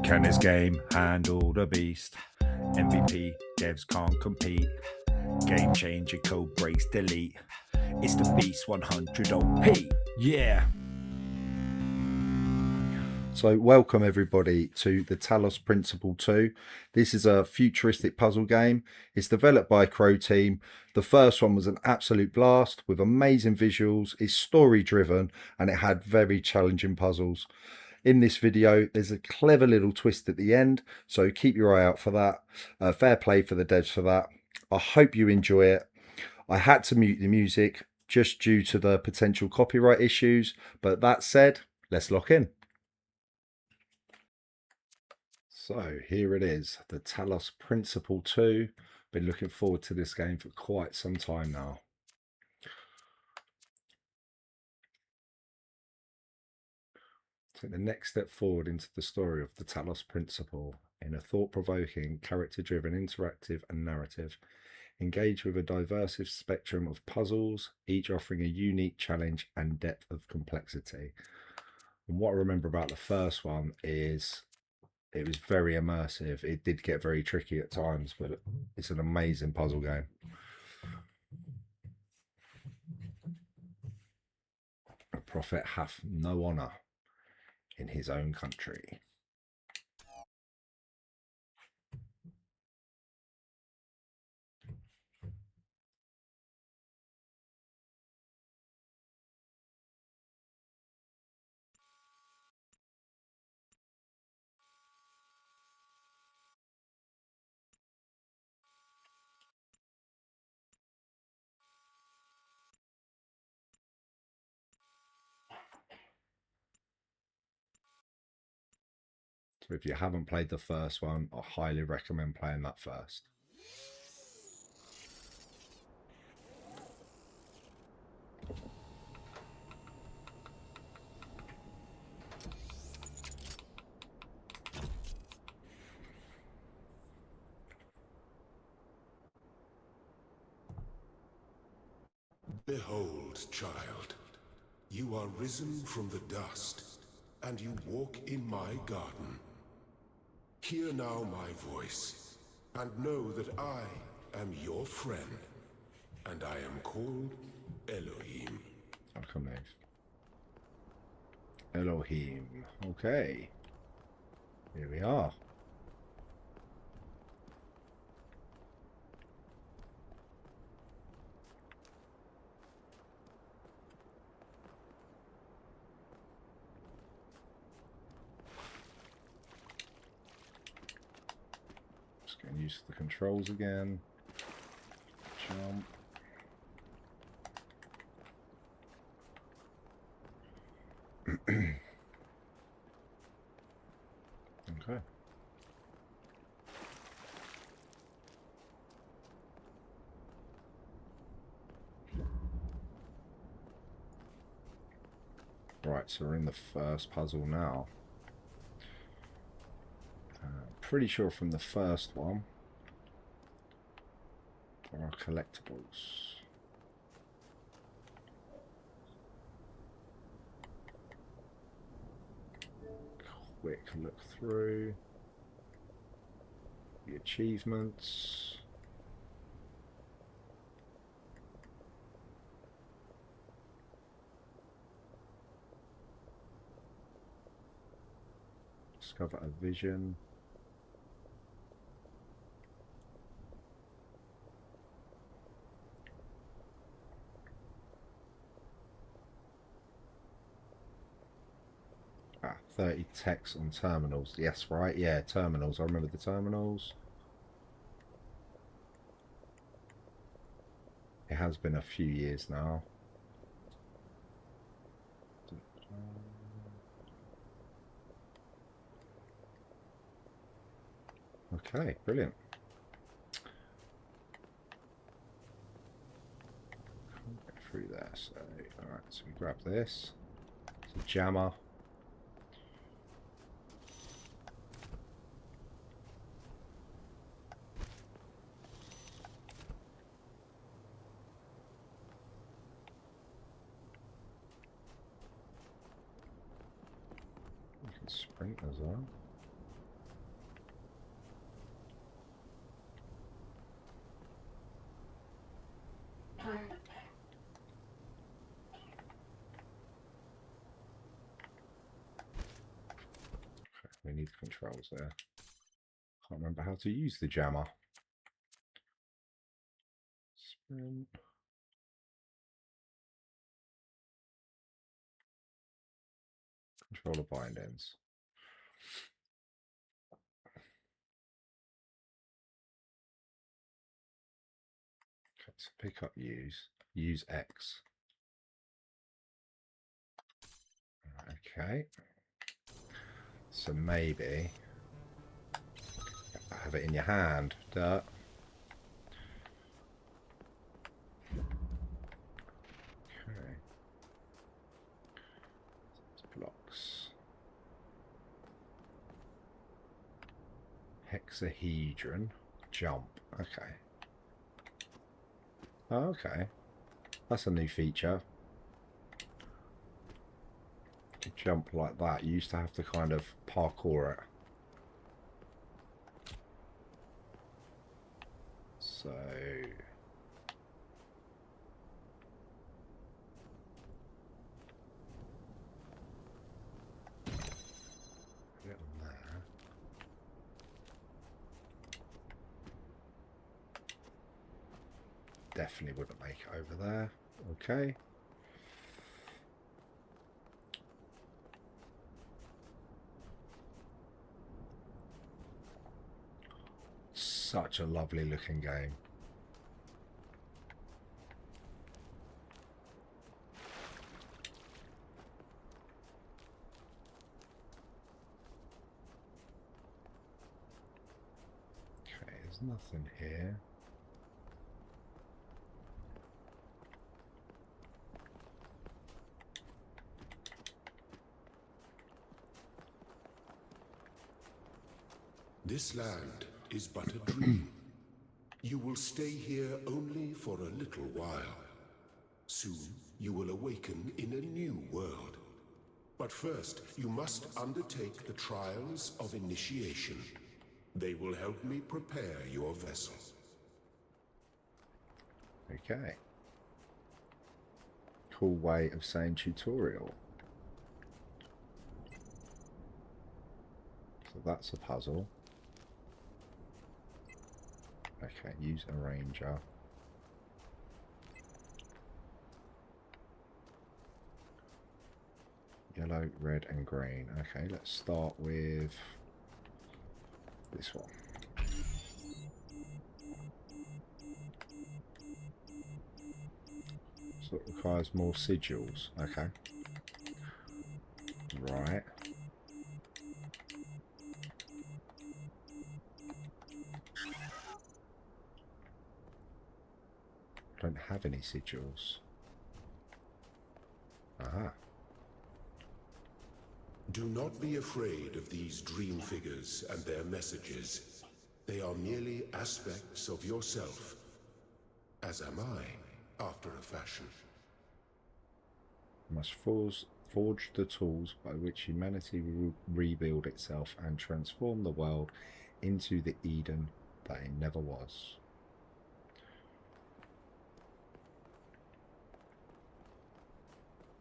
Can this game handle the beast? MVP, devs can't compete. Game changer, code breaks, delete. It's the beast 100 OP. Yeah. So welcome everybody to the Talos Principle 2. This is a futuristic puzzle game. It's developed by Crow Team. The first one was an absolute blast with amazing visuals. It's story driven and it had very challenging puzzles. In this video, there's a clever little twist at the end, so keep your eye out for that. Fair play for the devs for that. I hope you enjoy it. I had to mute the music just due to the potential copyright issues, but that said, let's lock in. So here it is, the Talos Principle 2. Been looking forward to this game for quite some time now. Take the next step forward into the story of the Talos Principle in a thought-provoking, character-driven, interactive and narrative. Engage with a diverse spectrum of puzzles, each offering a unique challenge and depth of complexity. And what I remember about the first one is it was very immersive. It did get very tricky at times, but it's an amazing puzzle game. A prophet hath no honour in his own country. So if you haven't played the first one, I highly recommend playing that first. Behold, child, you are risen from the dust, and you walk in my garden. Hear now my voice, and know that I am your friend, and I am called Elohim. I'll come next. Elohim. Okay. Here we are. Just getting used to the controls again. Jump. Okay. Right, so we're in the first puzzle now. Pretty sure from the first one there are collectibles. Quick look through the achievements. Discover a vision. Ah, 30 texts on terminals. Yes, right? Yeah, terminals. I remember the terminals. It has been a few years now. Okay, brilliant. Can't get through there, so alright, so we grab this. It's a jammer. You can sprint as well. the controls there. Can't remember how to use the jammer. Sprint. Controller bindings. Okay, so pick up use X. Okay. So maybe have it in your hand. Duh. Okay. Blocks. Hexahedron. Jump. Okay. Oh, okay. That's a new feature. To jump like that, you used to have to kind of parkour it. So put it on there. Definitely wouldn't make it over there. Okay. Such a lovely looking game. Okay, there's nothing here. This land is but a dream. You will stay here only for a little while. Soon, you will awaken in a new world. But first, you must undertake the trials of initiation. They will help me prepare your vessel. Okay. Cool way of saying tutorial. So that's a puzzle. Okay, use arranger. Yellow, red and green. Okay, let's start with this one. So it requires more sigils. Okay. Right. Don't have any sigils. Aha. Do not be afraid of these dream figures and their messages. They are merely aspects of yourself, as am I, after a fashion. Must forge the tools by which humanity will rebuild itself and transform the world into the Eden that it never was.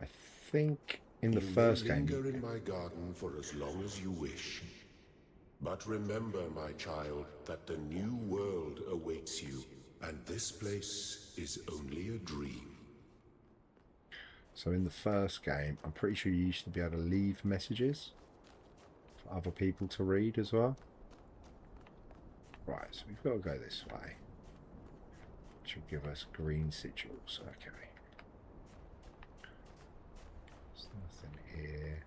I think in the first game You may linger in my garden for as long as you wish. But remember, my child, that the new world awaits you, and this place is only a dream. So in the first game, I'm pretty sure you used to be able to leave messages for other people to read as well. Right, so we've got to go this way. Which will give us green sigils. Okay. There's nothing here.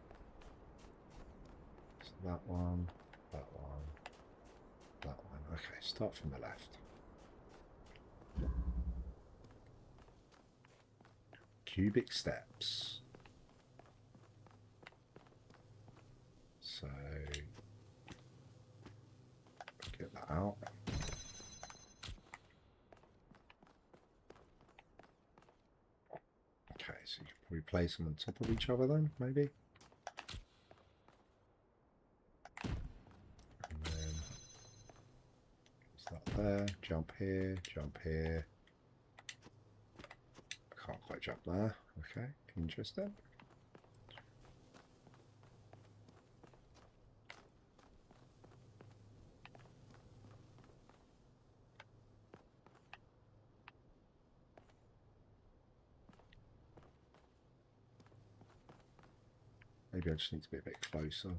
So that one, that one, that one. Okay, start from the left. Cubic steps. So get that out. Okay, so you can probably place them on top of each other then, maybe. And then start there, jump here, jump here. I can't quite jump there. Okay, interesting. Maybe I just need to be a bit closer.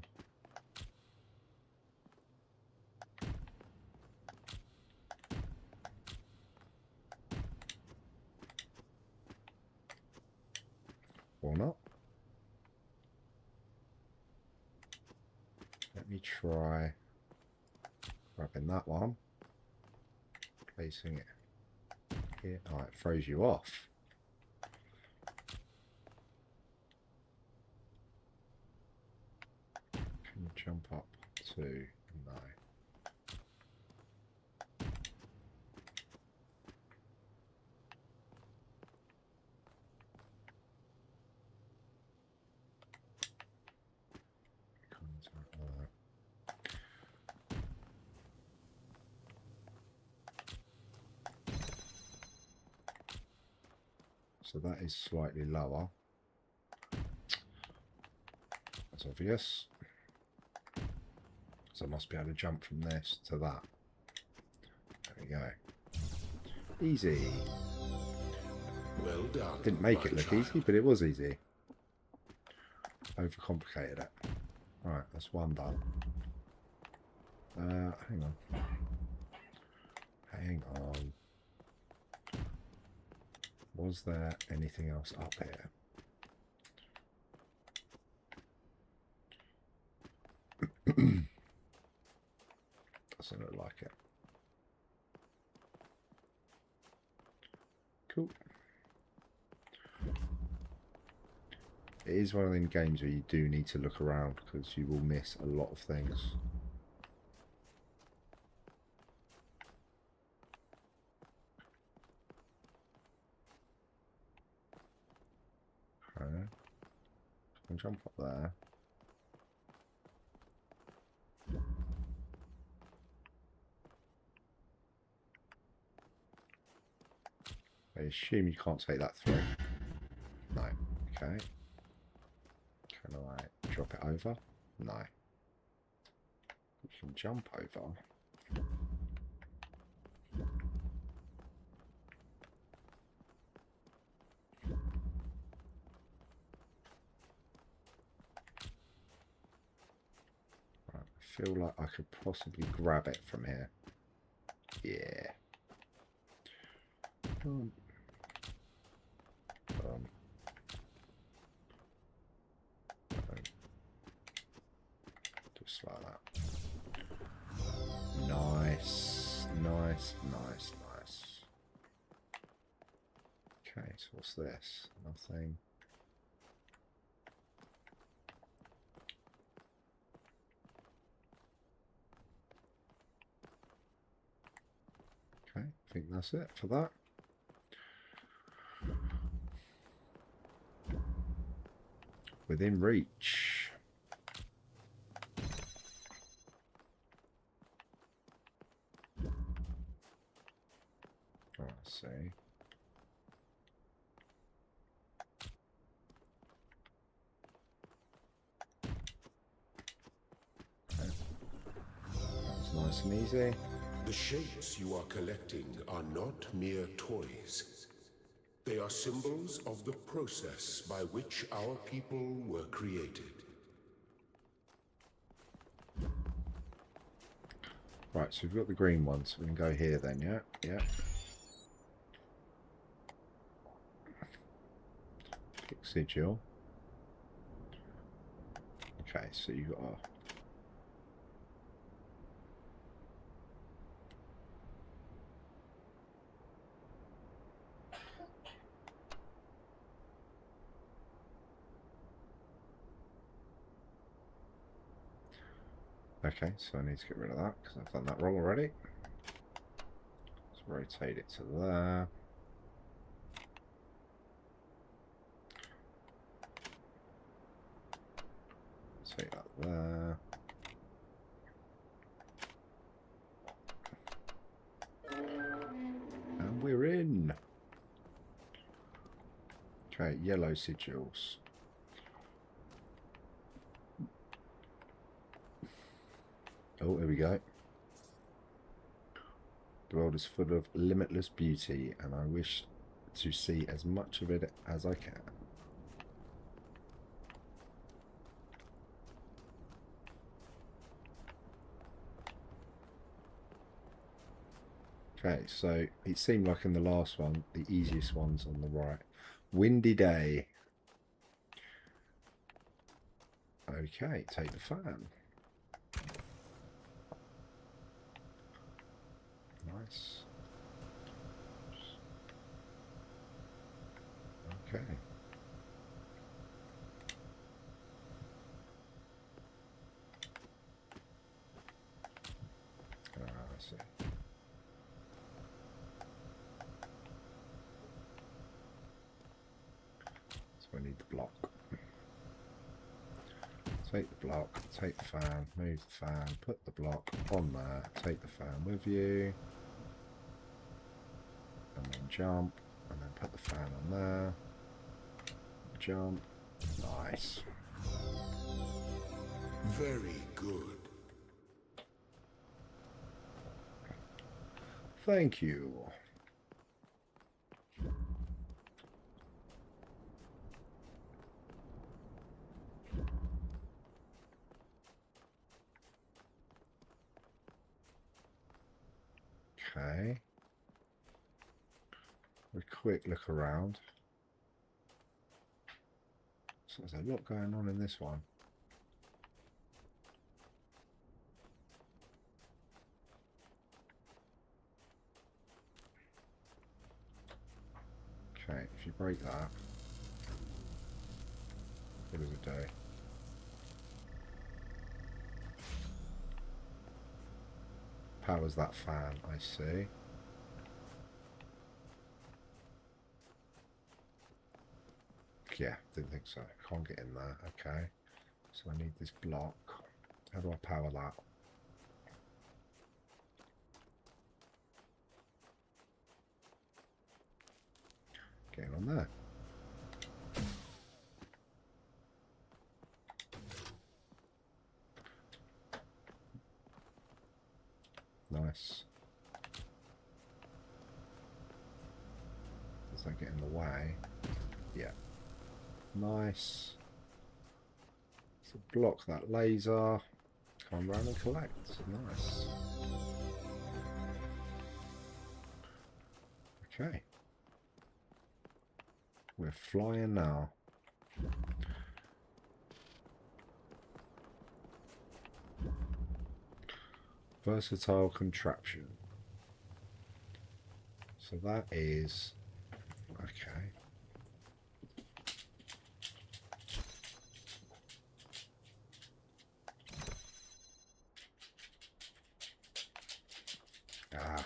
Or not. Let me try grabbing that one, placing it here. Oh, it throws you off. Can you jump up to? No. So that is slightly lower. That's obvious. So I must be able to jump from this to that. There we go. Easy. Well done. Didn't make it look child. easy, but it was easy. Overcomplicated it. Alright, that's one done. Hang on. Hang on. Was there anything else up here? Doesn't look like it. Cool. It is one of them games where you do need to look around because you will miss a lot of things. Okay. I'll jump up there. I assume you can't take that through. No. Okay. Can I drop it over? No. You can jump over. Right, I feel like I could possibly grab it from here. Yeah. Just like that. Nice, nice, nice, nice. Okay, so what's this? Nothing. Okay, I think that's it for that. Within reach. Oh, I see. Okay. That's nice and easy. The shapes you are collecting are not mere toys. They are symbols of the process by which our people were created. Right, so we've got the green one, so we can go here then, yeah? Yeah. Pick sigil. Okay, so you got a... Okay, so I need to get rid of that because I've done that wrong already. Let's rotate it to there. Take that there. And we're in. Okay, yellow sigils. Oh, there we go. The world is full of limitless beauty, and I wish to see as much of it as I can. Okay, so it seemed like in the last one, the easiest one's on the right. Windy day. Okay, take the fan. Nice. Okay. I see. So I need the block. Take the block, take the fan, move the fan, put the block on there, take the fan with you, and then jump, and then put the fan on there, jump, nice. Very good. Thank you. Okay. A quick look around. So there's a lot going on in this one. Okay, if you break that, what does it do? Powers that fan, I see. Yeah, didn't think so. Can't get in there. Okay. So I need this block. How do I power that? Getting on there. Nice. Does that get in the way? Yeah. Nice. So block that laser. Come around and collect. Nice. Okay. We're flying now. Versatile contraption. So that is... Okay. Ah.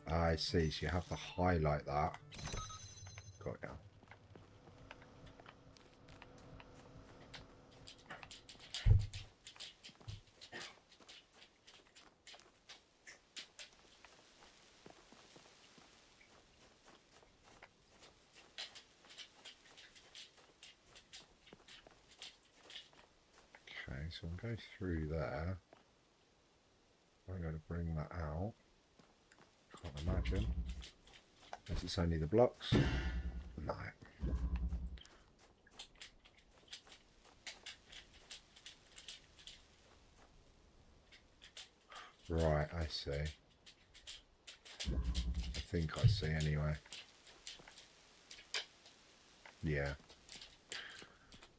I see, so you have to highlight that. Got ya. Okay, so I'll go through there. I'm going to bring that out. Can't imagine. Unless it's only the blocks. No. Right, I see. I think I see anyway. Yeah.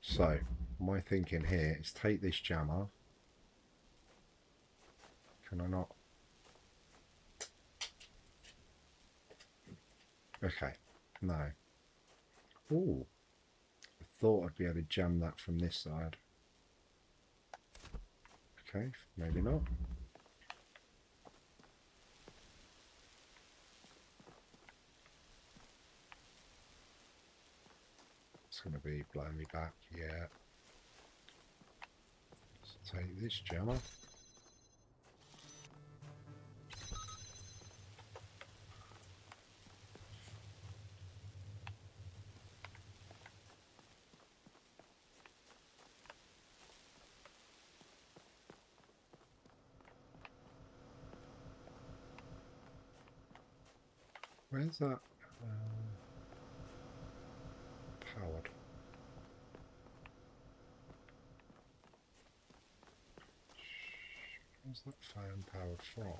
So, my thinking here is take this jammer. Can I not? Okay. No. Ooh. I thought I'd be able to jam that from this side. Okay, maybe not. It's going to be blowing me back, yeah. So take this jammer. Where's that? Powered. Where's that fan powered from?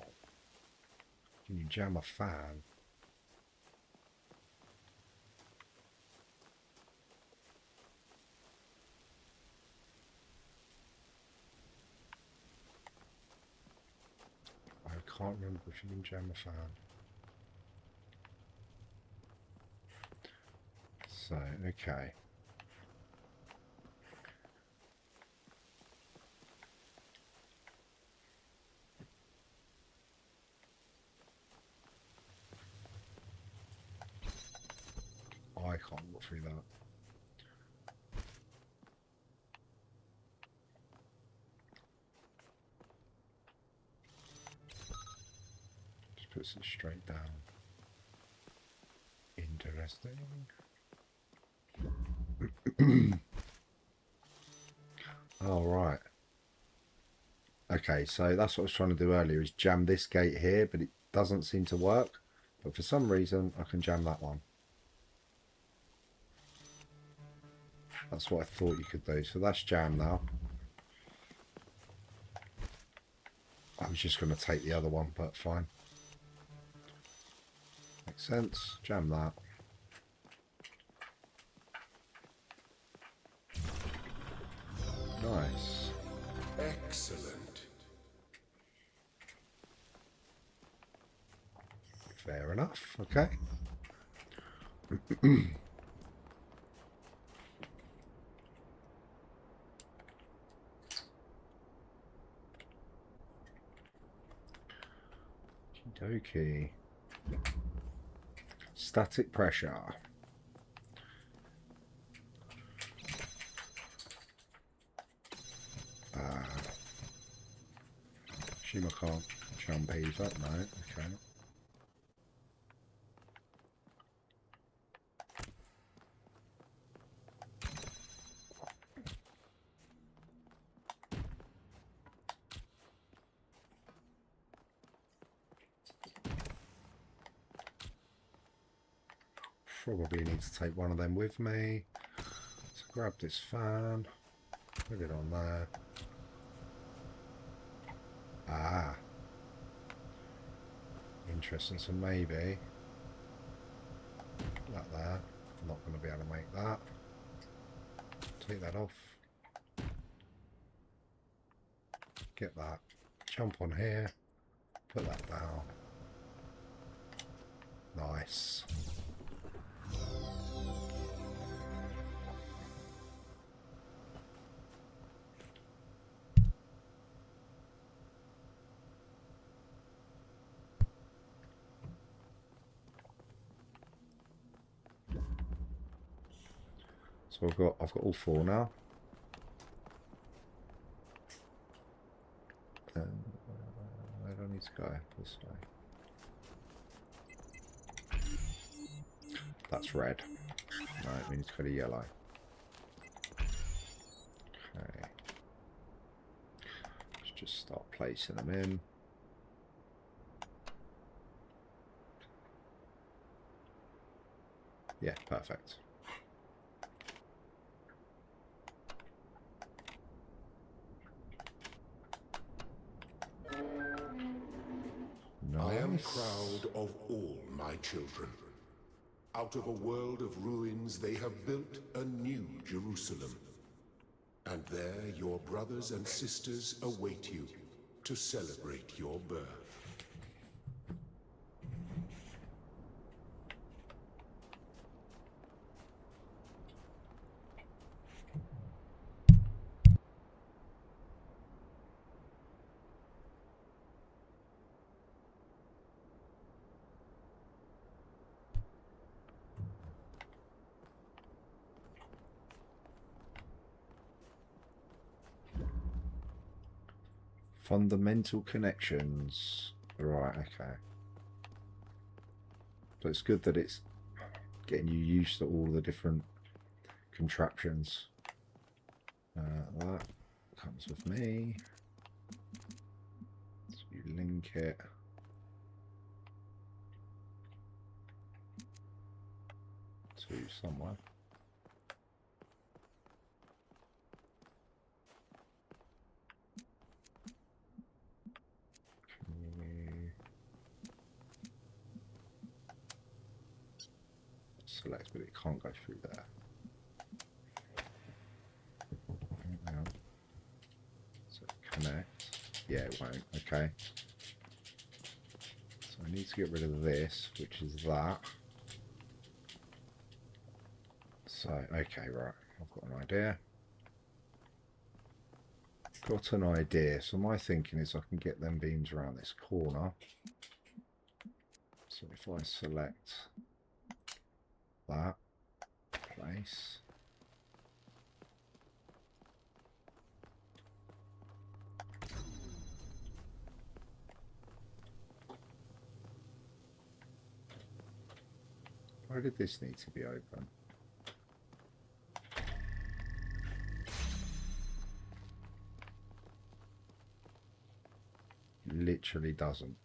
Can you jam a fan? I can't remember if you can jam a fan. So, okay. I can't look through that. Just puts it straight down. Interesting. Oh, right. Okay, so that's what I was trying to do earlier, is jam this gate here, but it doesn't seem to work. But for some reason, I can jam that one. That's what I thought you could do. So that's jammed now. I was just going to take the other one, but fine. Makes sense. Jam that. Nice. Excellent. Fair enough. Okay. Okey-dokey. Static pressure. Assume I can't jump either. No, okay. Probably need to take one of them with me. So grab this fan, put it on there. Ah. Interesting, so maybe that there. I'm not going to be able to make that. Take that off. Get that. Jump on here. Put that down. Nice. So I've got all four now. Where do I need to go? This way. That's red. No, it means to go to yellow. Okay. Let's just start placing them in. Yeah, perfect. Nice. I am proud of all my children. Out of a world of ruins, they have built a new Jerusalem. And there your brothers and sisters await you to celebrate your birth. Fundamental connections. Right, okay. So it's good that it's getting you used to all the different contraptions. That comes with me. So you link it. To somewhere. deselect, but it can't go through there. Hang on. So connect. Yeah, it won't. Okay. So I need to get rid of this, which is that. So, okay, right. I've got an idea. Got an idea. So my thinking is I can get them beams around this corner. So if I select that place. Why did this need to be open? Literally doesn't.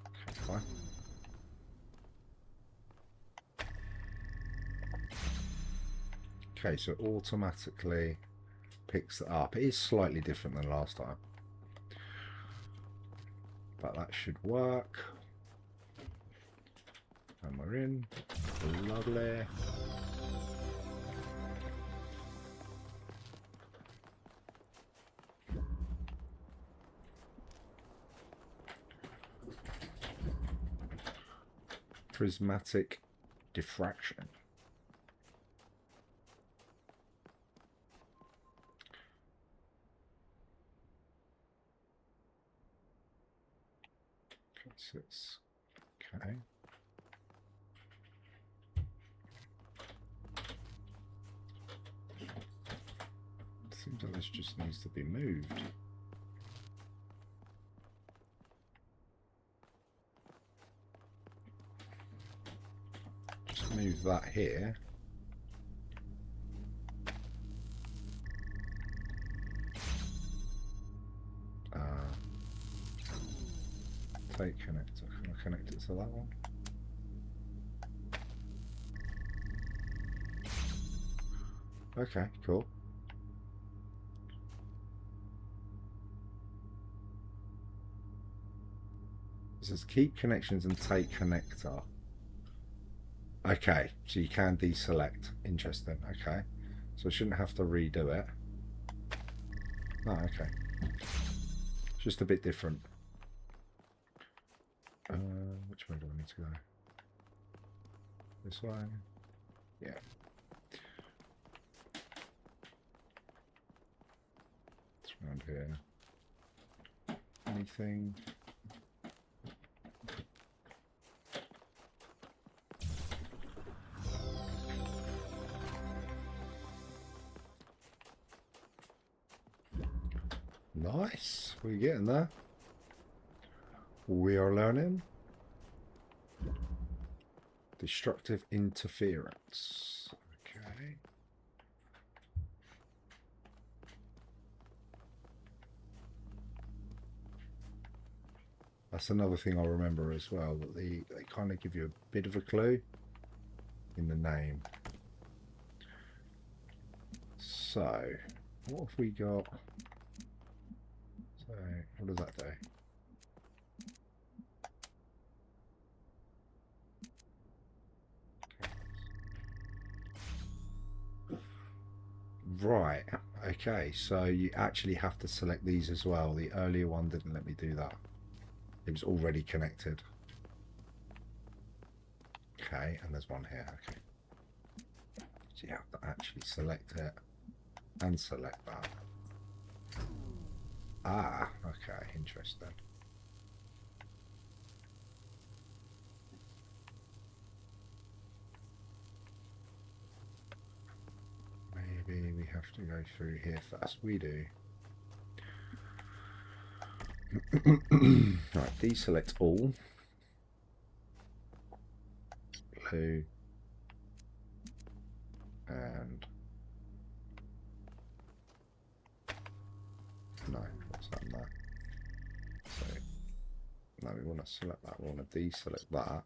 Okay, fine. Okay, so it automatically picks it up. It is slightly different than last time, but that should work. And we're in. Lovely. Prismatic diffraction. Okay. Seems like this just needs to be moved. Just move that here. Take connector. Can I connect it to that one? Okay, cool. It says keep connections and take connector. Okay, so you can deselect. Interesting. Okay, so I shouldn't have to redo it. Oh, okay. Just a bit different. Which way do I need to go? This way? Yeah. It's around here. Anything? Nice. We're getting there. We are learning. Destructive interference. Okay. That's another thing I'll remember as well, that they kind of give you a bit of a clue in the name. So, what have we got? So, what does that do? Right, okay, so you actually have to select these as well. The earlier one didn't let me do that. It was already connected. Okay, and there's one here, okay. So you have to actually select it and select that. Ah, okay, interesting. Maybe we have to go through here first. We do. Right, deselect all. Blue. And no, what's that there? So now we want to select that. We want to deselect that.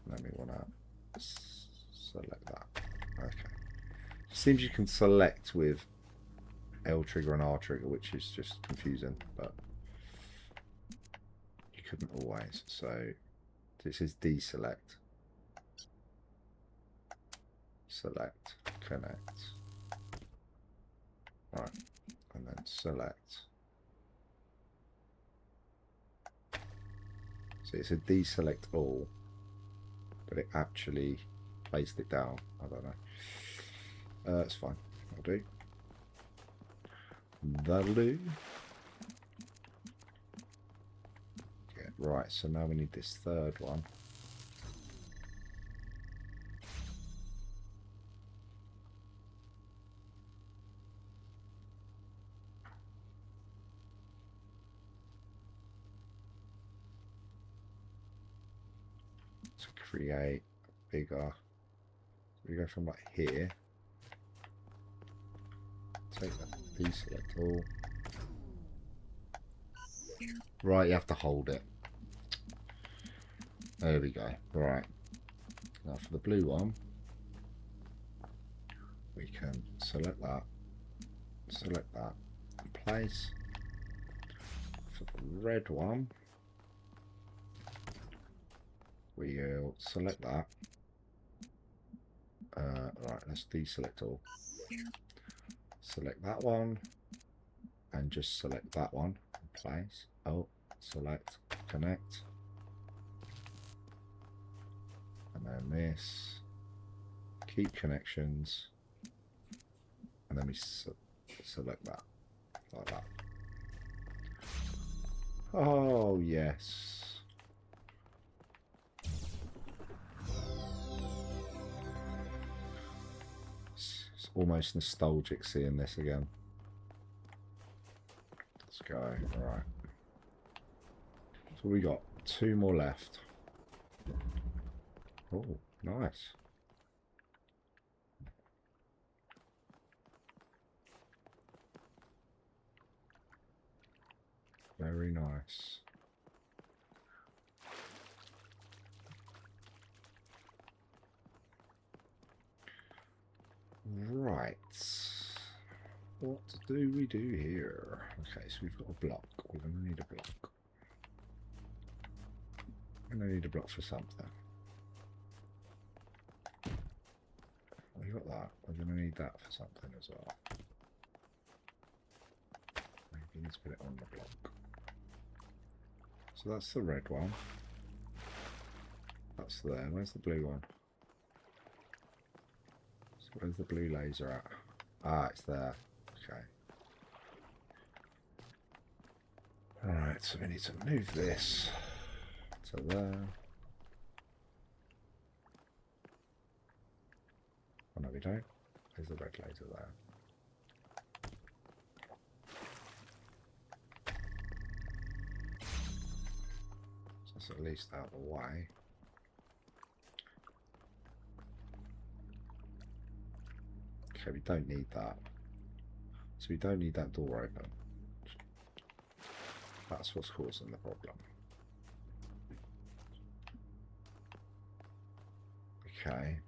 And then we want to select that. Okay. Seems you can select with L trigger and R trigger, which is just confusing, but you couldn't always. So this is deselect. Select, connect. Right, and then select. So it's a deselect all, but it actually placed it down. I don't know. It's fine. I'll do. That'll do. Yeah, right, so now we need this third one. To create a bigger. We go from like here. Take that deselect all. Right, you have to hold it. There we go. Right. Now for the blue one, we can select that, and place. For the red one, we'll select that. Right, let's deselect all. Select that one, and just select that one. Place. Oh, select, connect. And then this. Keep connections. And then we select that. Like that. Oh, yes. It's almost nostalgic seeing this again. Let's go. Alright. So we got 2 more left. Oh, nice. Very nice. Right. What do we do here? Okay, so we've got a block. We're going to need a block. I'm going to need a block for something. We got that. We're going to need that for something as well. Maybe let's put it on the block. So that's the red one. That's there. Where's the blue one? So where's the blue laser at? Ah, it's there. Okay. Alright, so we need to move this to there. Oh no, we don't. There's the red laser there. So that's at least out of the way. Okay, we don't need that. So we don't need that door open. That's what's causing the problem. Okay.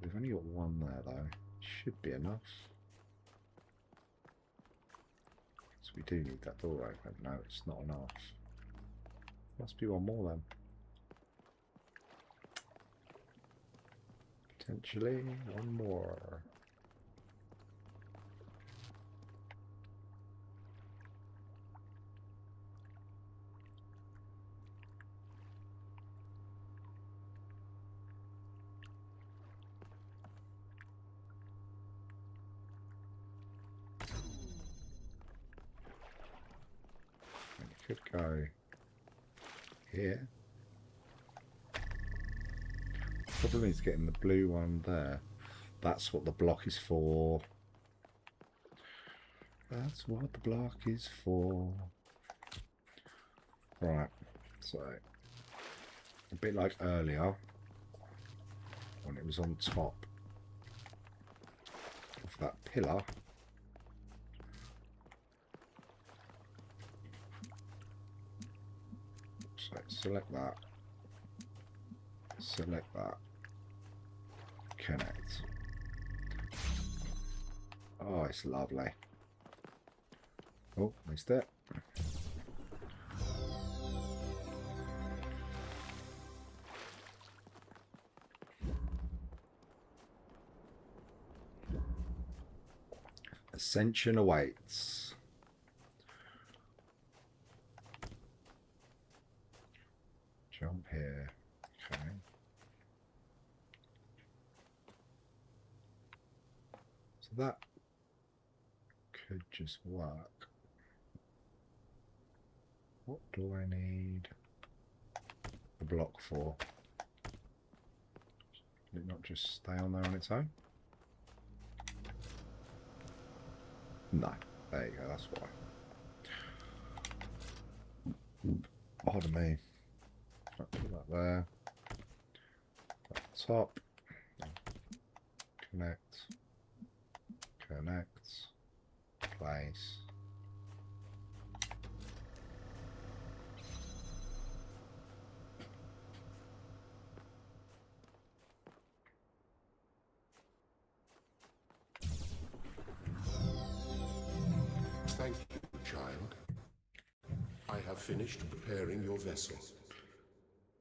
We've only got one there though. Should be enough. So we do need that door open. No, it's not enough. Must be one more then. Potentially one more. And it could go here. Problem is getting the blue one there. That's what the block is for. That's what the block is for. Right, so a bit like earlier when it was on top of that pillar. So select that. Select that. Connect. Oh, it's lovely. Oh, missed it. Ascension awaits. Jump here. Okay. So that could just work. What do I need the block for? Did it not just stay on there on its own? No. There you go, that's why. Pardon me. Put that there. At the top. Connect. Connect. Place. Thank you, child. I have finished preparing your vessel.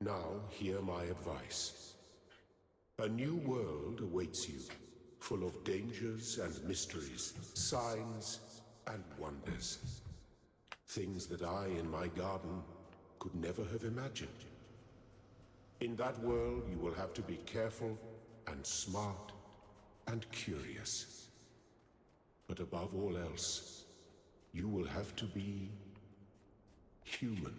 Now hear my advice. A new world awaits you, full of dangers and mysteries, signs and wonders. Things that I, in my garden, could never have imagined. In that world, you will have to be careful and smart and curious. But above all else, you will have to be human.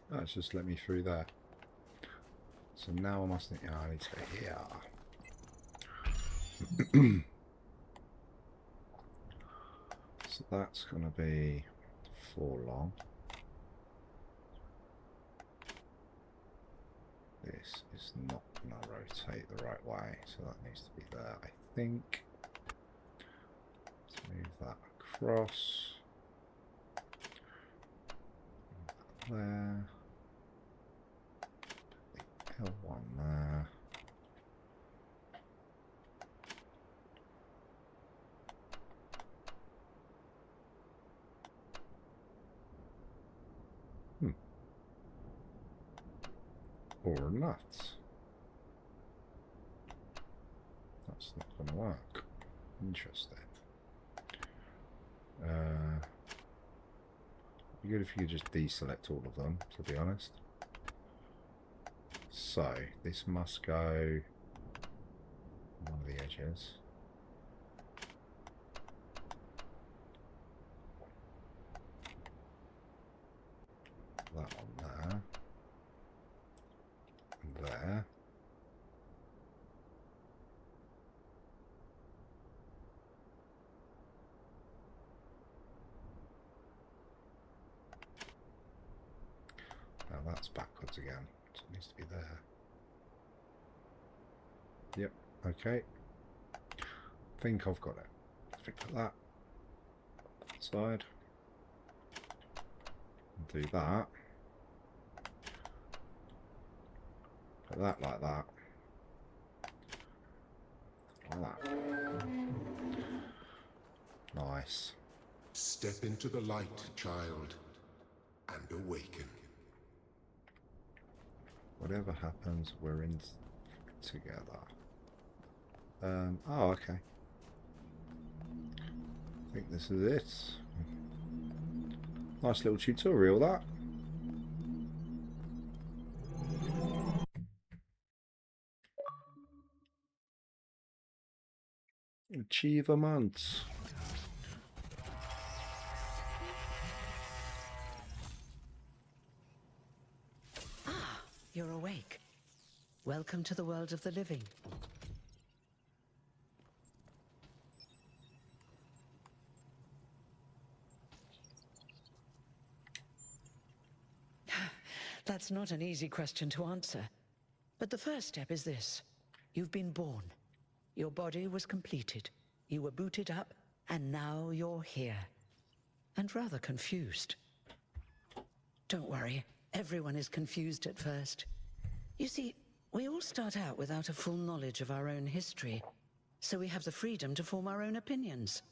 That's just let me through there. So now I must think, I need to go here. So that's going to be 4 long. This is not going to rotate the right way, so that needs to be there, I think. Let's move that across. Move that there. L1 there. Or not. That's not going to work. Interesting. It'd be good if you could just deselect all of them, to be honest. So, this must go on one of the edges. That one there. And there. Now that's backwards again, so it needs to be there. Yep, okay. I think I've got it. Fix that. Side. Do that. Put that like that. Like that. Nice. Step into the light, child, and awaken. Whatever happens, we're in together. Oh, okay. I think this is it. Nice little tutorial, that. Achievement. You're awake. Welcome to the world of the living. That's not an easy question to answer. But the first step is this. You've been born. Your body was completed. You were booted up, and now you're here. And rather confused. Don't worry. Everyone is confused at first. You see, we all start out without a full knowledge of our own history, so we have the freedom to form our own opinions.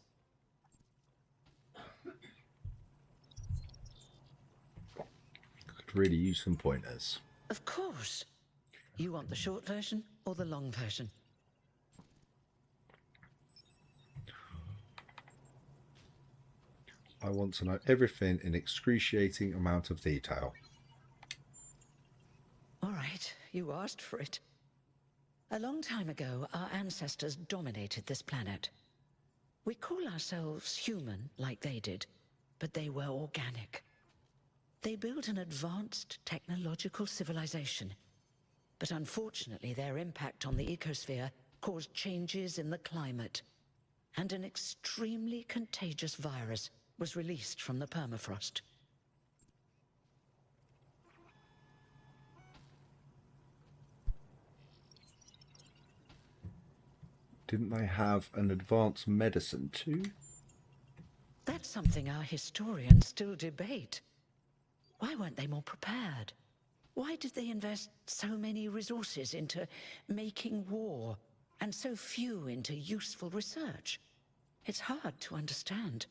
Could really use some pointers. Of course. You want the short version or the long version? I want to know everything in excruciating amount of detail. All right, you asked for it. A long time ago, our ancestors dominated this planet. We call ourselves human, like they did, but they were organic. They built an advanced technological civilization, but unfortunately their impact on the ecosphere caused changes in the climate, and an extremely contagious virus was released from the permafrost. Didn't they have an advanced medicine too? That's something our historians still debate. Why weren't they more prepared? Why did they invest so many resources into making war, and so few into useful research? It's hard to understand.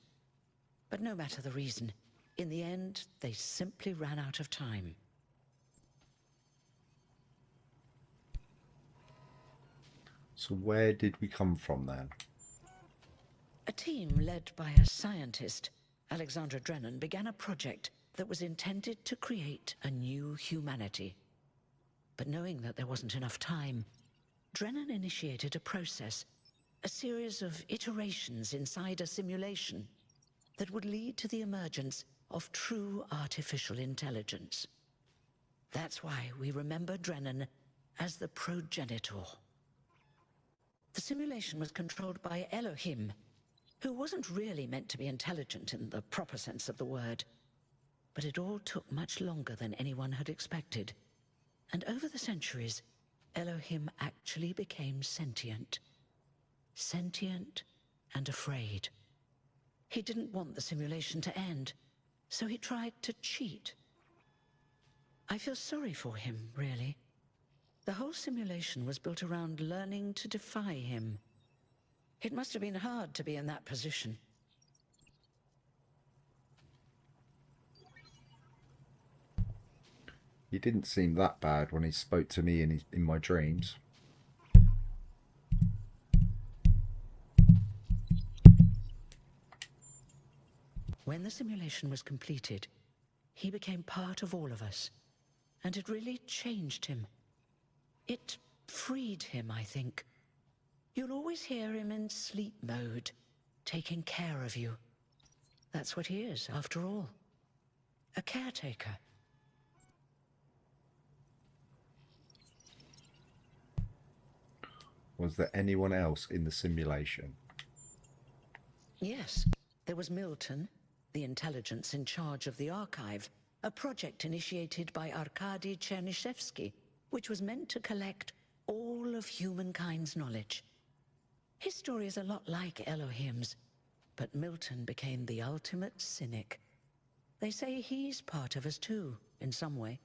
But no matter the reason, in the end, they simply ran out of time. So where did we come from then? A team led by a scientist, Alexandra Drennan, began a project that was intended to create a new humanity. But knowing that there wasn't enough time, Drennan initiated a process, a series of iterations inside a simulation that would lead to the emergence of true artificial intelligence. That's why we remember Drennan as the progenitor. The simulation was controlled by Elohim, who wasn't really meant to be intelligent in the proper sense of the word. But it all took much longer than anyone had expected. And over the centuries, Elohim actually became sentient. Sentient and afraid. He didn't want the simulation to end, so he tried to cheat. I feel sorry for him, really. The whole simulation was built around learning to defy him. It must have been hard to be in that position. He didn't seem that bad when he spoke to me in my dreams. When the simulation was completed, he became part of all of us, and it really changed him. It freed him, I think. You'll always hear him in sleep mode, taking care of you. That's what he is, after all. A caretaker. Was there anyone else in the simulation? Yes, there was Milton, the intelligence in charge of the archive, a project initiated by Arkady Chernyshevsky, which was meant to collect all of humankind's knowledge. His story is a lot like Elohim's, but Milton became the ultimate cynic. They say he's part of us too, in some way.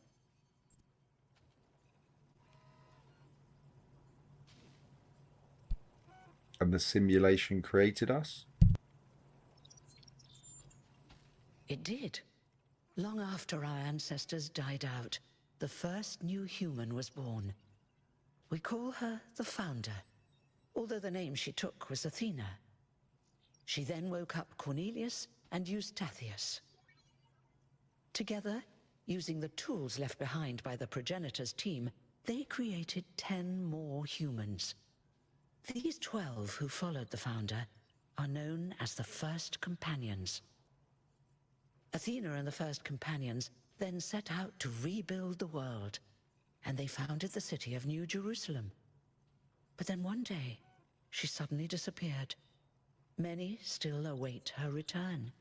And the simulation created us? It did. Long after our ancestors died out, the first new human was born. We call her the Founder, although the name she took was Athena. She then woke up Cornelius and Eustathius. Together, using the tools left behind by the progenitor's team, they created 10 more humans. These 12 who followed the Founder are known as the First Companions. Athena and the First Companions then set out to rebuild the world, and they founded the city of New Jerusalem. But then one day, she suddenly disappeared. Many still await her return.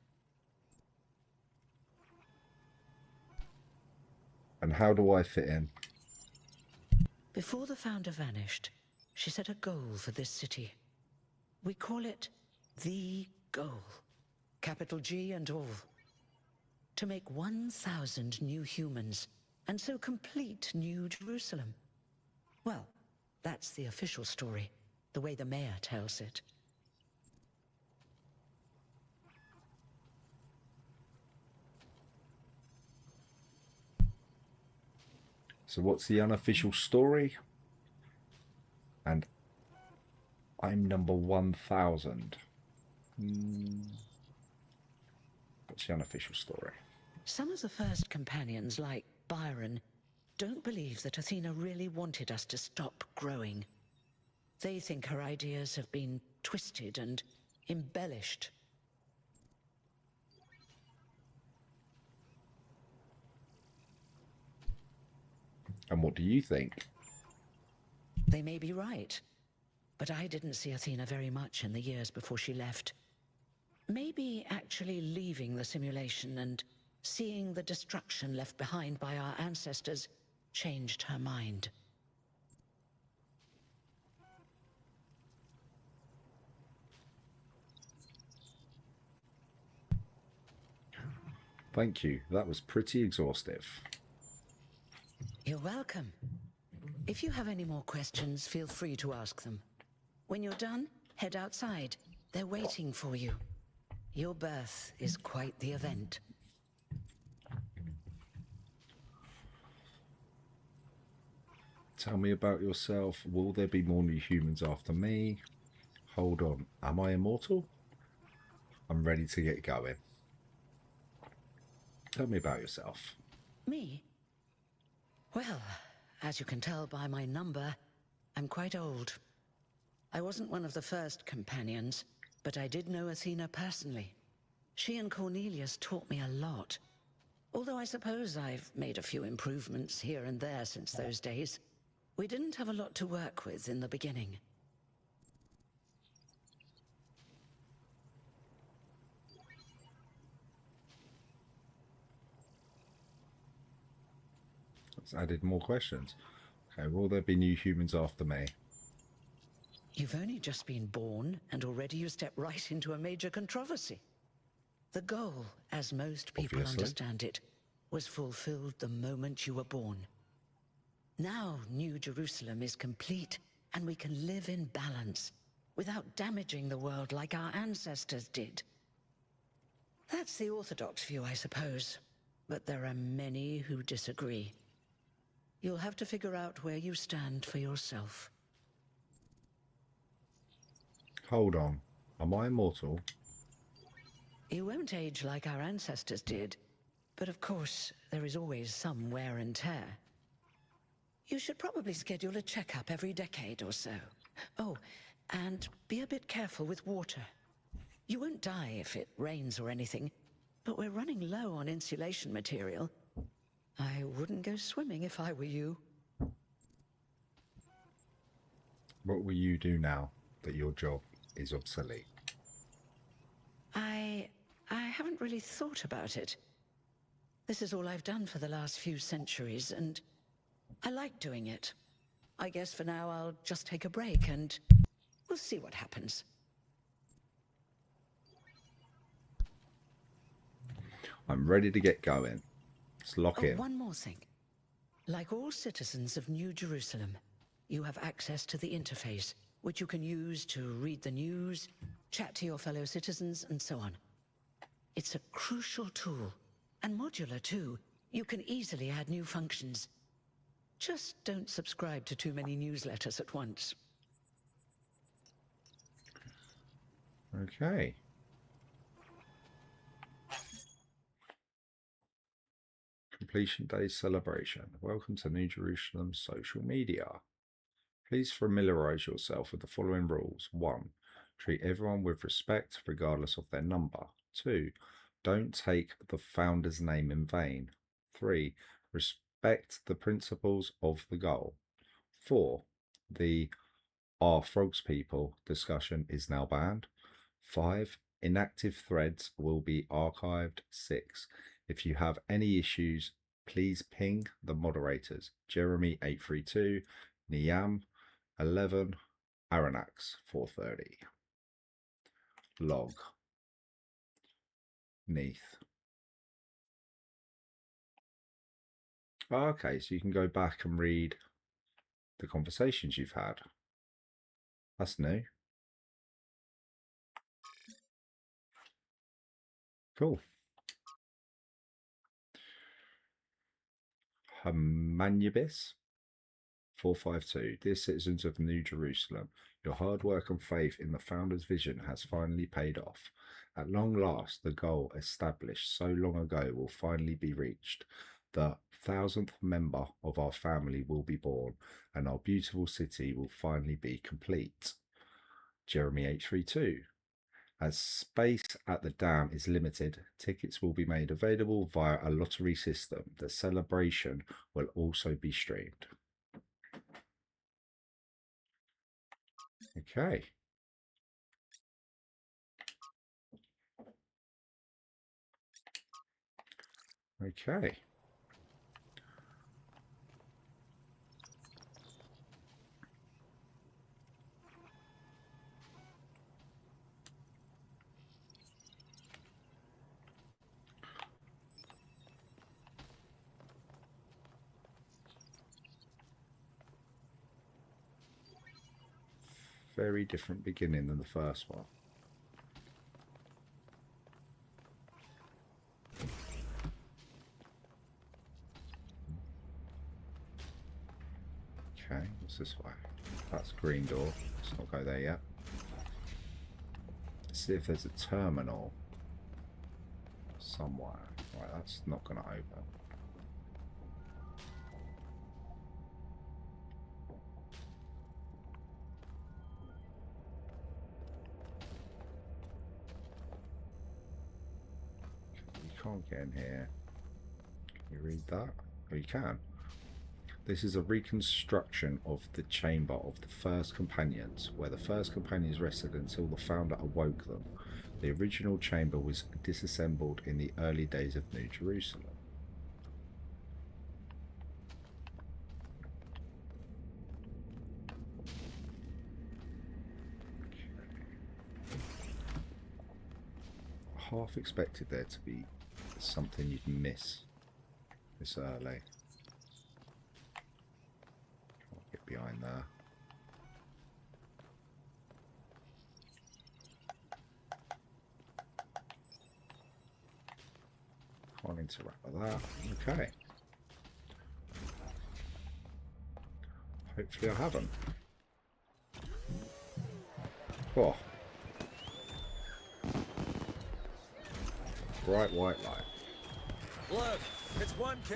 And how do I fit in? Before the Founder vanished, she set a goal for this city. We call it the goal. Capital G and all. To make 1,000 new humans, and so complete New Jerusalem. Well, that's the official story, the way the mayor tells it. So what's the unofficial story? And I'm number 1000. What's the unofficial story? Some of the first companions, like Byron, don't believe that Athena really wanted us to stop growing. They think her ideas have been twisted and embellished. And what do you think? They may be right, but I didn't see Athena very much in the years before she left. Maybe actually leaving the simulation and seeing the destruction left behind by our ancestors changed her mind. Thank you. That was pretty exhaustive. You're welcome. If you have any more questions, feel free to ask them. When you're done, head outside. They're waiting for you. Your birth is quite the event. Tell me about yourself. Will there be more new humans after me? Hold on. Am I immortal? I'm ready to get going. Tell me about yourself. Me? Well, as you can tell by my number, I'm quite old. I wasn't one of the first companions, but I did know Athena personally. She and Cornelius taught me a lot. Although I suppose I've made a few improvements here and there since those days. We didn't have a lot to work with in the beginning. Let's added more questions. Okay, will there be new humans after me? You've only just been born, and already you step right into a major controversy. The goal, as most people Obviously. understand it, was fulfilled the moment you were born. Now New Jerusalem is complete, and we can live in balance, without damaging the world like our ancestors did. That's the orthodox view, I suppose, but there are many who disagree. You'll have to figure out where you stand for yourself. Hold on. Am I immortal? You won't age like our ancestors did, but of course, there is always some wear and tear. You should probably schedule a checkup every decade or so. Oh, and be a bit careful with water. You won't die if it rains or anything, but we're running low on insulation material. I wouldn't go swimming if I were you. What will you do now that your job is obsolete? I haven't really thought about it. This is all I've done for the last few centuries, and I like doing it. I guess for now I'll just take a break and we'll see what happens. I'm ready to get going. Let's lock in. One more thing. Like all citizens of New Jerusalem, you have access to the interface, which you can use to read the news, chat to your fellow citizens, and so on. It's a crucial tool, and modular too. You can easily add new functions. Just don't subscribe to too many newsletters at once. Okay. Completion Day celebration. Welcome to New Jerusalem social media. Please familiarize yourself with the following rules. 1. Treat everyone with respect regardless of their number. 2. Don't take the founder's name in vain. 3. Respect the principles of the goal. 4. The Are Frogs People discussion is now banned. 5. Inactive threads will be archived. 6. If you have any issues, please ping the moderators. Jeremy832, Niam 11, Aranax 430. Log. Neath. Okay, so you can go back and read the conversations you've had. That's new. Cool. Hermanubis 452. Dear citizens of New Jerusalem, your hard work and faith in the founder's vision has finally paid off. At long last, the goal established so long ago will finally be reached. The 1000th member of our family will be born, and our beautiful city will finally be complete. Jeremy 832. As space at the dam is limited, tickets will be made available via a lottery system. The celebration will also be streamed. Okay. Okay. Very different beginning than the first one. Okay, what's this way? That's green door. Let's not go there yet. Let's see if there's a terminal somewhere. Right, that's not going to open. You can't get in here. Can you read that? Oh, you can. This is a reconstruction of the chamber of the first companions, where the first companions rested until the founder awoke them. The original chamber was disassembled in the early days of New Jerusalem. I half expected there to be something you'd miss this early. Can't get behind there. Can't interact with that. Okay. Hopefully I haven't. Oh. Bright white light. Look, it's 1K.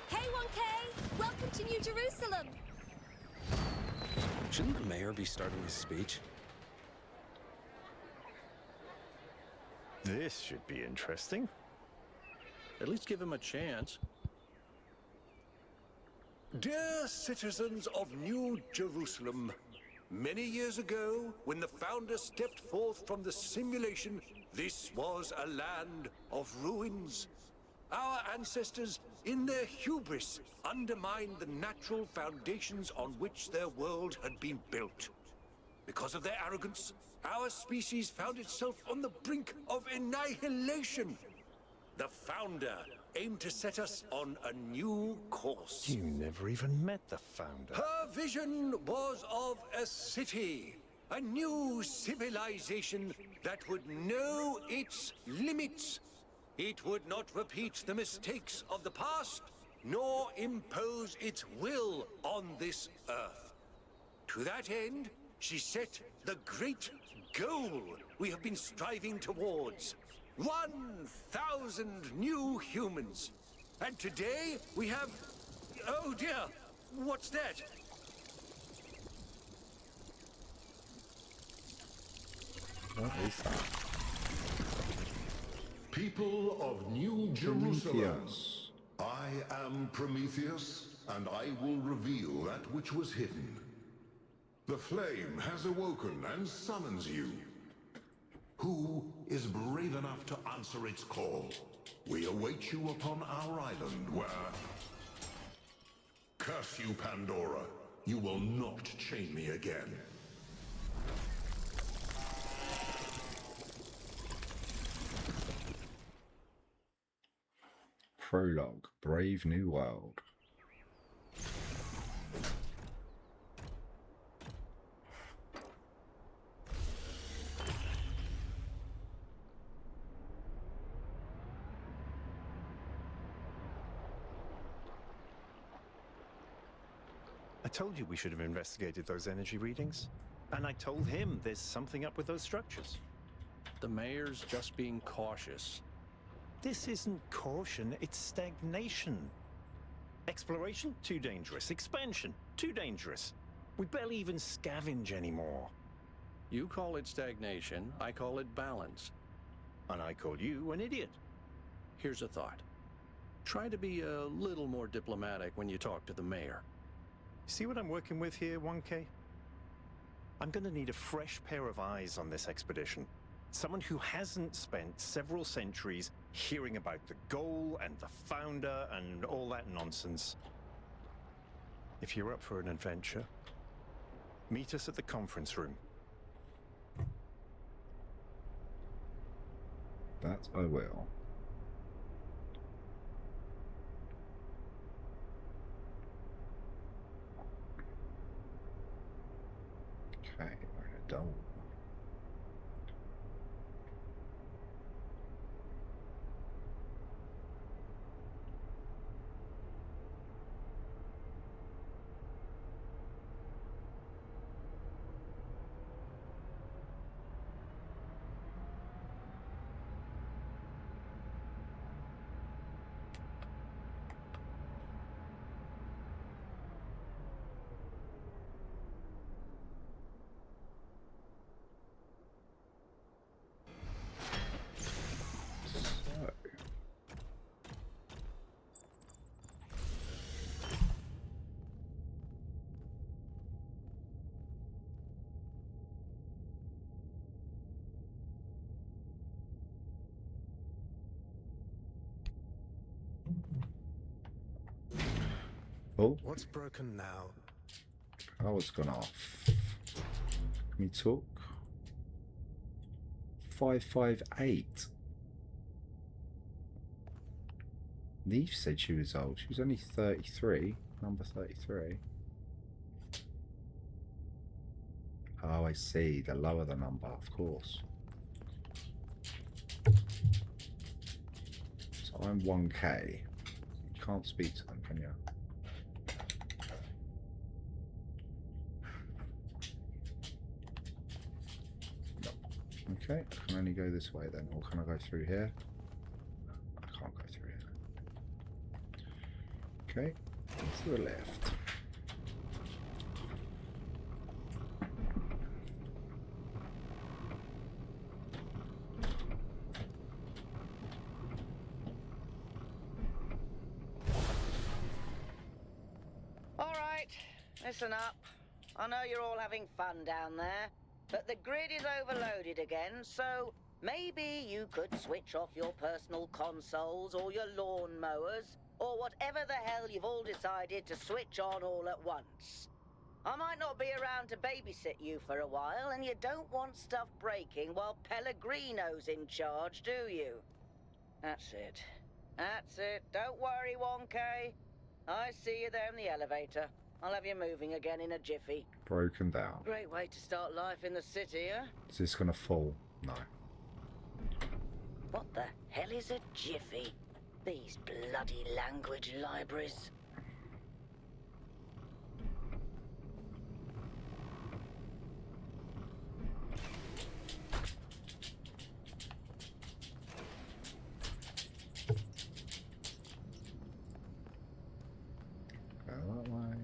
Hey 1K! Welcome to New Jerusalem! Shouldn't the mayor be starting his speech? This should be interesting. At least give him a chance. Dear citizens of New Jerusalem, many years ago, when the founder stepped forth from the simulation, this was a land of ruins. Our ancestors, in their hubris, undermined the natural foundations on which their world had been built. Because of their arrogance, our species found itself on the brink of annihilation. The founder aimed to set us on a new course. You never even met the founder. Her vision was of a city, a new civilization that would know its limits. It would not repeat the mistakes of the past, nor impose its will on this earth. To that end, she set the great goal we have been striving towards. 1,000 new humans. And today we have... Oh dear, what's that? What is that? People of New Jerusalem, Prometheus. I am Prometheus, and I will reveal that which was hidden. The flame has awoken and summons you. Who is brave enough to answer its call? We await you upon our island where... Curse you, Pandora. You will not chain me again. Prologue. Brave New World. told you we should have investigated those energy readings. And I told him there's something up with those structures. The mayor's just being cautious. This isn't caution, it's stagnation. Exploration? Too dangerous. Expansion? Too dangerous. We barely even scavenge anymore. You call it stagnation, I call it balance. And I call you an idiot. Here's a thought. Try to be a little more diplomatic when you talk to the mayor. See what I'm working with here, 1K? I'm gonna need a fresh pair of eyes on this expedition. Someone who hasn't spent several centuries hearing about the goal and the founder and all that nonsense. If you're up for an adventure, meet us at the conference room. That I will. Okay, we're in a dome. Oh, What's broken now? power's gone off. Can we talk? 558. Neve said she was old. She was only 33. Number 33. Oh, I see. The lower the number, of course. So I'm 1K. You can't speak to them, can you? Okay, I can only go this way then, or can I go through here? I can't go through here. Okay, to the left. All right, listen up. I know you're all having fun down there, but the grid is overloaded again, so maybe you could switch off your personal consoles or your lawn mowers, or whatever the hell you've all decided to switch on all at once. I might not be around to babysit you for a while, and you don't want stuff breaking while Pellegrino's in charge, do you? That's it. That's it. Don't worry, 1K. I see you there in the elevator. I'll have you moving again in a jiffy. Broken down. Great way to start life in the city, huh? Is this gonna fall? No. What the hell is a jiffy? These bloody language libraries. Go that way.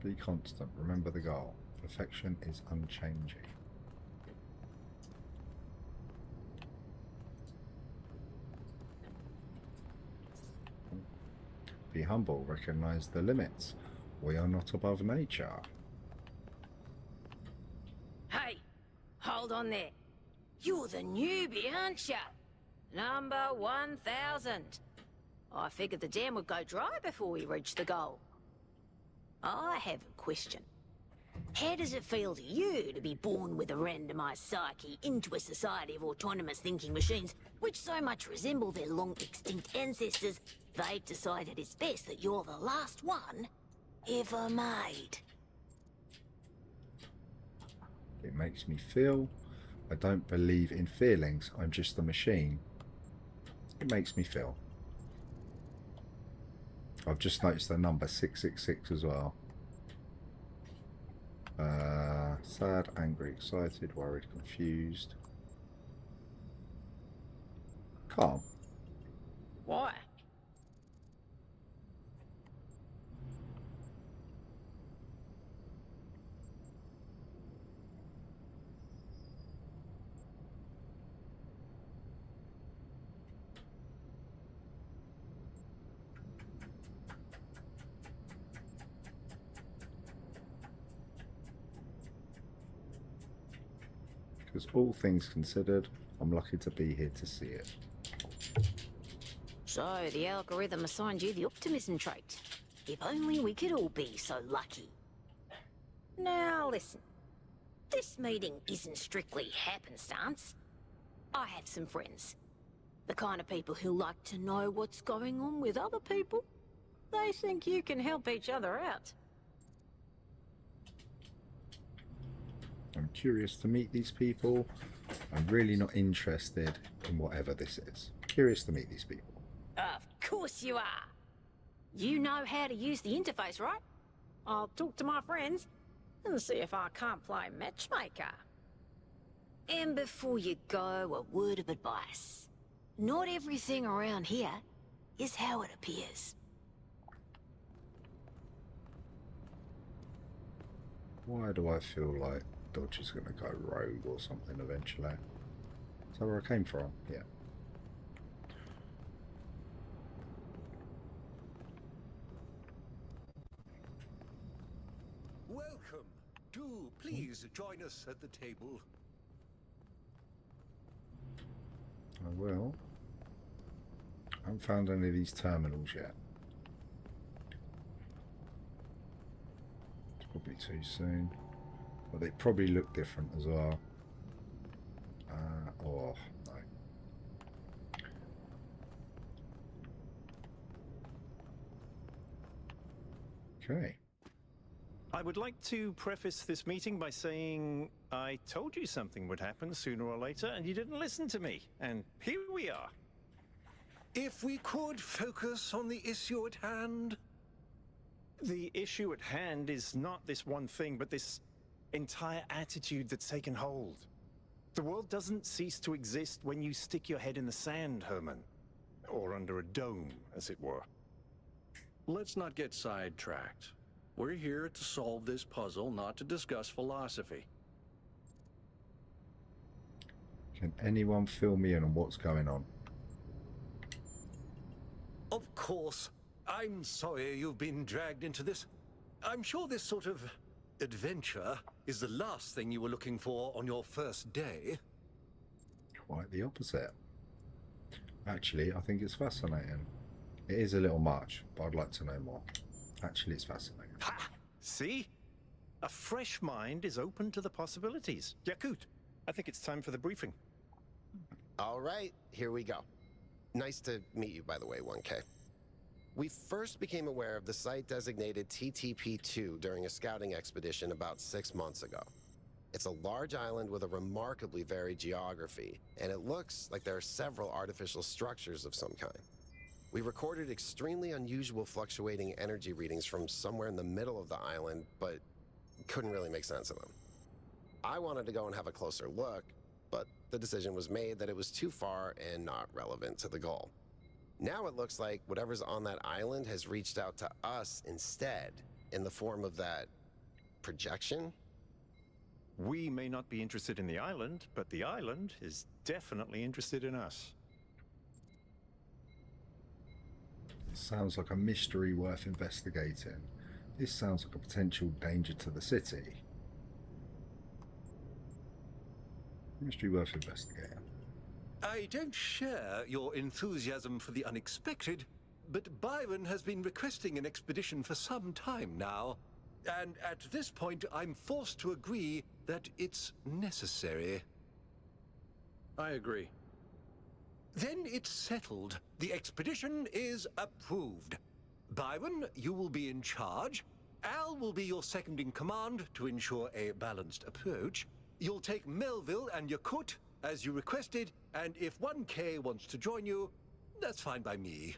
Be constant. Remember the goal. Perfection is unchanging. Be humble. Recognize the limits. We are not above nature. Hey, hold on there. You're the newbie, aren't ya? Number 1000. I figured the dam would go dry before we reach the goal. I have a question. How does it feel to you to be born with a randomized psyche into a society of autonomous thinking machines which so much resemble their long-extinct ancestors, they've decided it's best that you're the last one ever made? It makes me feel I don't believe in feelings. I'm just a machine. It makes me feel. I've just noticed the number 666 as well. Sad, angry, excited, worried, confused. Calm. Why? Because all things considered, I'm lucky to be here to see it. So the algorithm assigned you the optimism trait. If only we could all be so lucky. Now listen. This meeting isn't strictly happenstance. I have some friends. The kind of people who like to know what's going on with other people. They think you can help each other out. I'm curious to meet these people. I'm really not interested in whatever this is. Curious to meet these people. Of course you are. You know how to use the interface, right? I'll talk to my friends and see if I can't play matchmaker. And before you go, a word of advice. Not everything around here is how it appears. Why do I feel like Dodge is going to go rogue or something eventually? Is that where I came from? Yeah. Welcome. Do please join us at the table. I will. I haven't found any of these terminals yet. It's probably too soon. But they probably look different as well. Oh, no. Okay. I would like to preface this meeting by saying I told you something would happen sooner or later, and you didn't listen to me. And here we are. If we could focus on the issue at hand. The issue at hand is not this one thing, but this entire attitude that's taken hold. The world doesn't cease to exist when you stick your head in the sand, Herman. Or under a dome, as it were. Let's not get sidetracked. We're here to solve this puzzle, not to discuss philosophy. Can anyone fill me in on what's going on? Of course. I'm sorry you've been dragged into this. I'm sure this sort of adventure is the last thing you were looking for on your first day. Quite the opposite. Actually, I think it's fascinating. It is a little much, but I'd like to know more. Actually, it's fascinating. Ha! See? A fresh mind is open to the possibilities. Yakut, I think it's time for the briefing. All right, here we go. Nice to meet you, by the way, 1K. We first became aware of the site designated TTP-2 during a scouting expedition about 6 months ago. It's a large island with a remarkably varied geography, and it looks like there are several artificial structures of some kind. We recorded extremely unusual fluctuating energy readings from somewhere in the middle of the island, but couldn't really make sense of them. I wanted to go and have a closer look, but the decision was made that it was too far and not relevant to the goal. Now it looks like whatever's on that island has reached out to us instead, in the form of that projection. We may not be interested in the island, but the island is definitely interested in us. It sounds like a mystery worth investigating. This sounds like a potential danger to the city. Mystery worth investigating. I don't share your enthusiasm for the unexpected, but Byron has been requesting an expedition for some time now. And at this point, I'm forced to agree that it's necessary. I agree. Then it's settled. The expedition is approved. Byron, you will be in charge. Al will be your second in command to ensure a balanced approach. You'll take Melville and Yakut, as you requested, and if 1K wants to join you, that's fine by me.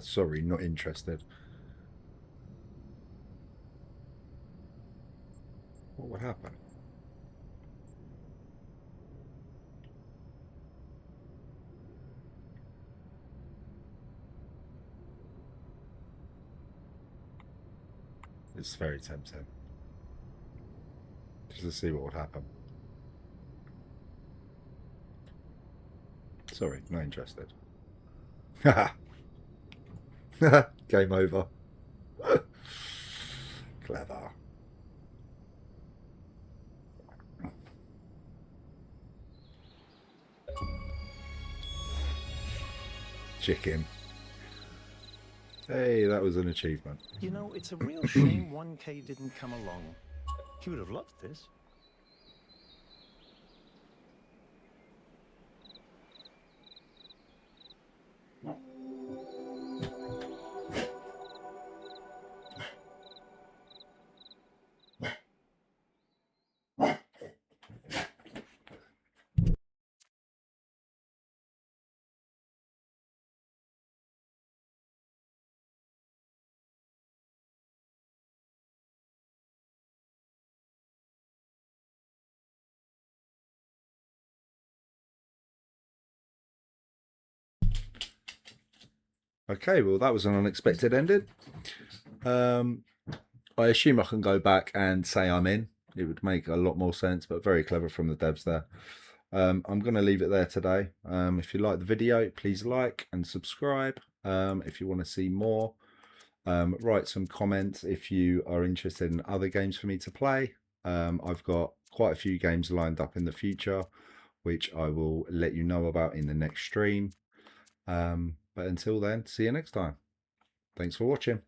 Sorry, not interested. What would happen? It's very tempting. Just to see what would happen. Sorry, not interested. Game over. Clever. Chicken. Hey, that was an achievement. You know, it's a real shame 1K didn't come along. He would have loved this. Okay, well, that was an unexpected ending. I assume I can go back and say I'm in. It would make a lot more sense, but very clever from the devs there. I'm going to leave it there today. If you like the video, please like and subscribe. If you want to see more, write some comments if you are interested in other games for me to play. I've got quite a few games lined up in the future, which I will let you know about in the next stream. But until then, see you next time. Thanks for watching.